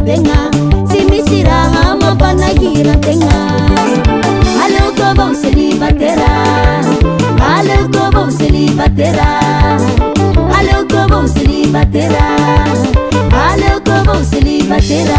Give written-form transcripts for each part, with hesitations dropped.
tenga, si misy raha mampanagira tegna. Aleoko avao célibataire, aleoko avao célibataire, aleoko avao célibataire, aleoko avao célibataire.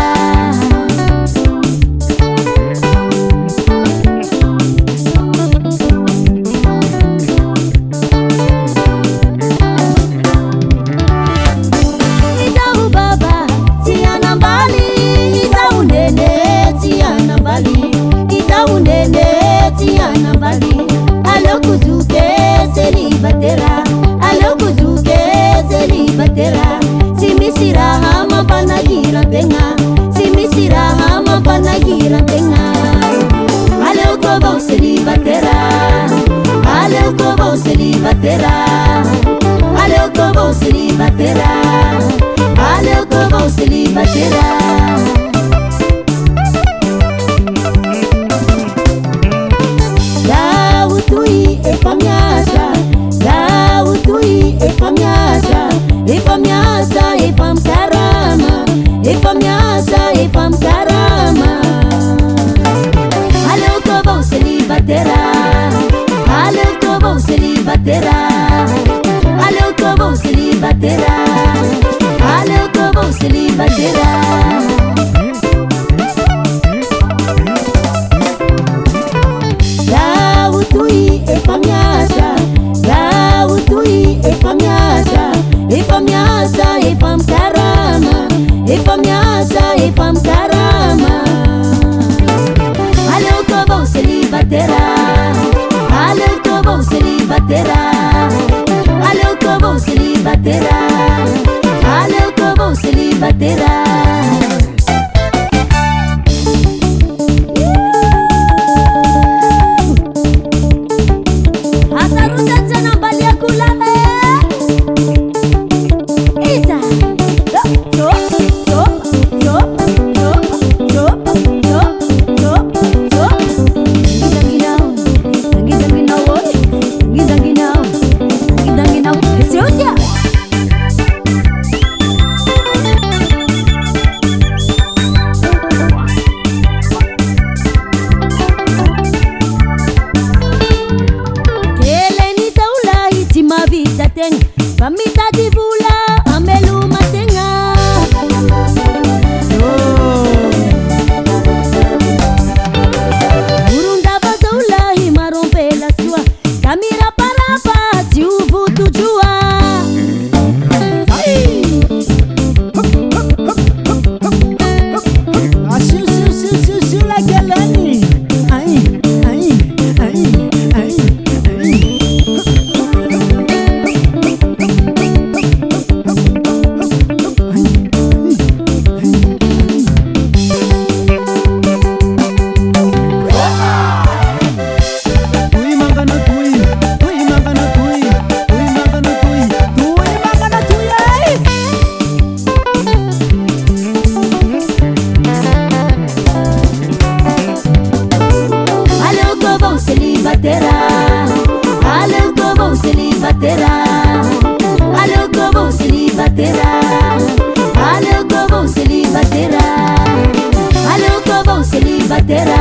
Si misy raha mampanagira tegna, si misy raha mampanagira tegna. Aleoko avao célibataire, aleoko avao célibataire, aleoko avao célibataire, aleoko avao célibataire. Zaho toy efa miasa, zaho toy efa miasa, efa miasa efa mikarama, efa miasa efa mikarama. Aleoko avao célibataire, aleoko avao célibataire, aleoko avao célibataire, aleoko avao célibataire. Zaho toy efa miasa, zaho toy efa miasa, efa miasa efa mikarama, efa miasa efa mikarama. Aleoko avao célibataire, aleoko avao célibataire, aleoko avao célibataire, aleoko avao célibataire. Pamitadi vula ameluma tenga, Burunda bazaula himarompe la sua, kamira parapa tiubu tujua. Siu la galani, ai. Aleoko avao célibataire, aleoko avao célibataire, aleoko avao célibataire, aleoko avao célibataire.